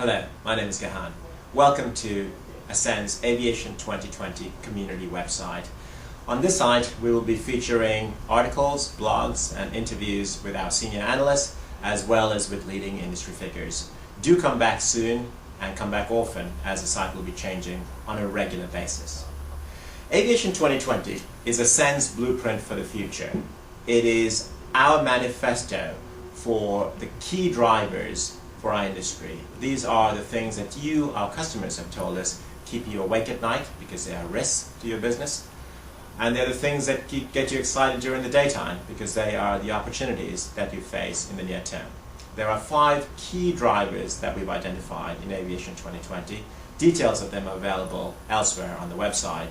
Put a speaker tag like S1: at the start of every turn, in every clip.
S1: Hello, my name is Gahan. Welcome to Ascend's Aviation 2020 community website. On this site, we will be featuring articles, blogs, and interviews with our senior analysts, as well as with leading industry figures. Do come back soon and come back often, as the site will be changing on a regular basis. Aviation 2020 is Ascend's blueprint for the future. It is our manifesto for the key drivers for our industry. These are the things that you, our customers, have told us keep you awake at night because they are risks to your business. And they're the things that get you excited during the daytime because they are the opportunities that you face in the near term. There are 5 key drivers that we've identified in Aviation 2020. Details of them are available elsewhere on the website.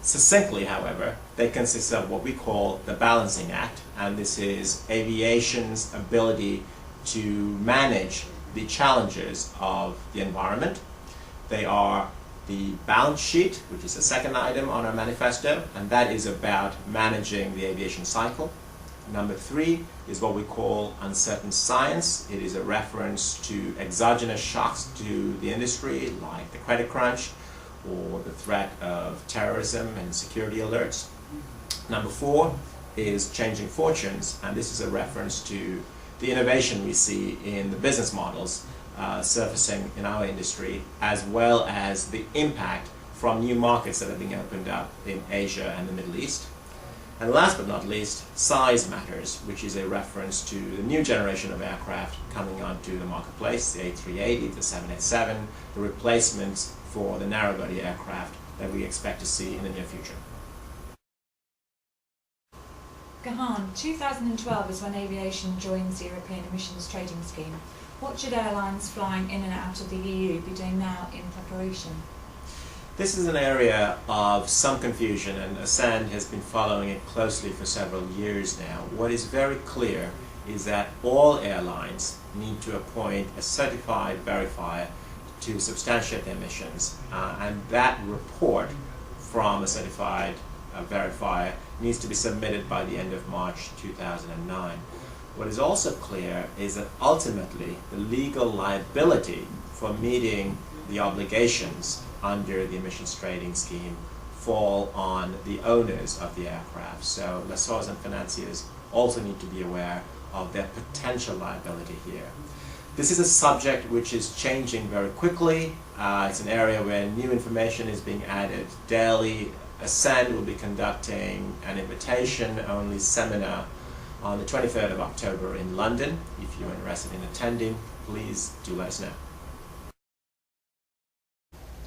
S1: Succinctly, however, they consist of what we call the balancing act, and this is aviation's ability to manage the challenges of the environment. They are the balance sheet, which is the second item on our manifesto, and that is about managing the aviation cycle. Number 3 is what we call uncertain science. It is a reference to exogenous shocks to the industry, like the credit crunch or the threat of terrorism and security alerts. Number 4 is changing fortunes, and this is a reference to the innovation we see in the business models surfacing in our industry, as well as the impact from new markets that are being opened up in Asia and the Middle East. And last but not least, size matters, which is a reference to the new generation of aircraft coming onto the marketplace, the A380, the 787, the replacements for the narrow-body aircraft that we expect to see in the near future.
S2: Gahan, 2012 is when aviation joins the European Emissions Trading Scheme. What should airlines flying in and out of the EU be doing now in preparation?
S1: This is an area of some confusion, and Ascend has been following it closely for several years now. What is very clear is that all airlines need to appoint a certified verifier to substantiate their emissions, and that report from a certified verifier needs to be submitted by the end of March 2009. What is also clear is that ultimately the legal liability for meeting the obligations under the emissions trading scheme fall on the owners of the aircraft. So lessors and financiers also need to be aware of their potential liability here. This is a subject which is changing very quickly. It's an area where new information is being added daily. Ascend will be conducting an invitation-only seminar on the 23rd of October in London. If you're interested in attending, please do let us know.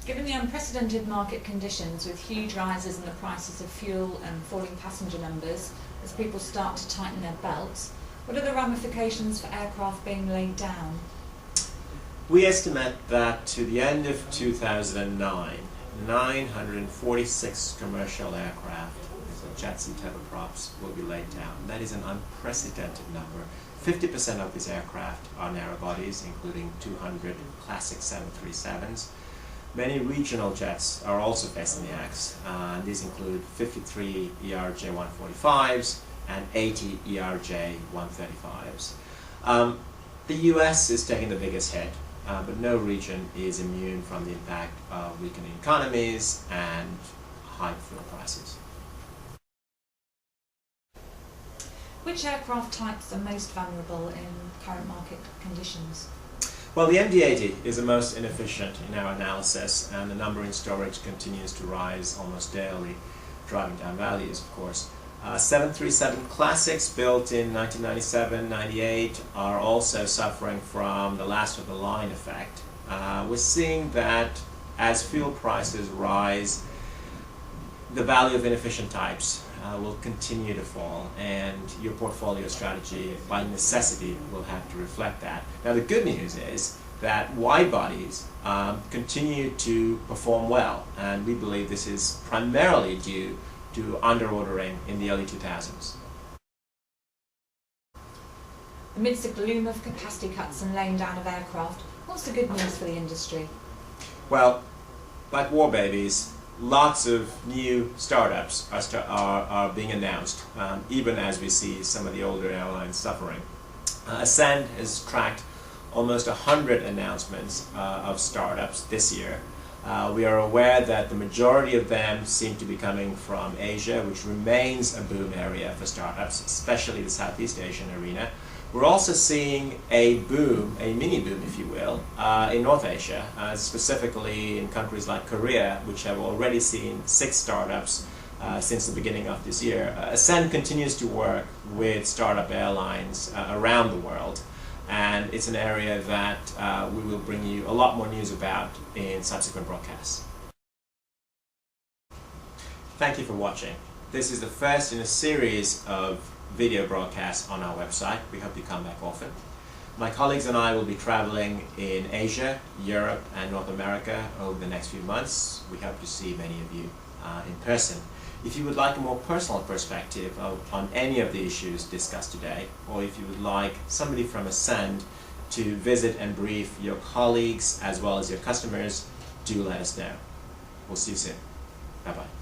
S2: Given the unprecedented market conditions with huge rises in the prices of fuel and falling passenger numbers as people start to tighten their belts, what are the ramifications for aircraft being laid down?
S1: We estimate that to the end of 2009, 946 commercial aircraft, so jets and turboprops, will be laid down. That is an unprecedented number. 50% of these aircraft are narrow bodies, including 200 classic 737s. Many regional jets are also facing the axe. These include 53 ERJ-145s and 80 ERJ-135s. The US is taking the biggest hit, but no region is immune from the impact of weakening economies and high fuel prices.
S2: Which aircraft types are most vulnerable in current market conditions?
S1: Well, the MD-80 is the most inefficient in our analysis, and the number in storage continues to rise almost daily, driving down values, of course. 737 Classics built in 1997-98 are also suffering from the last of the line effect. We're seeing that as fuel prices rise, the value of inefficient types will continue to fall, and your portfolio strategy by necessity will have to reflect that. Now the good news is that wide bodies continue to perform well, and we believe this is primarily due to underordering in the early 2000s.
S2: Amidst the gloom of capacity cuts and laying down of aircraft, what's the good news for the industry?
S1: Well, like war babies, lots of new startups are being announced, even as we see some of the older airlines suffering. Ascend has tracked almost 100 announcements of startups this year. We are aware that the majority of them seem to be coming from Asia, which remains a boom area for startups, especially the Southeast Asian arena. We're also seeing a boom, a mini boom if you will, in North Asia, specifically in countries like Korea, which have already seen 6 startups since the beginning of this year. Ascend continues to work with startup airlines around the world, and it's an area that we will bring you a lot more news about in subsequent broadcasts. Thank you for watching. This is the first in a series of video broadcasts on our website. We hope you come back often. My colleagues and I will be traveling in Asia, Europe and North America over the next few months. We hope to see many of you in person. If you would like a more personal perspective on any of the issues discussed today, or if you would like somebody from Ascend to visit and brief your colleagues as well as your customers, do let us know. We'll see you soon. Bye-bye.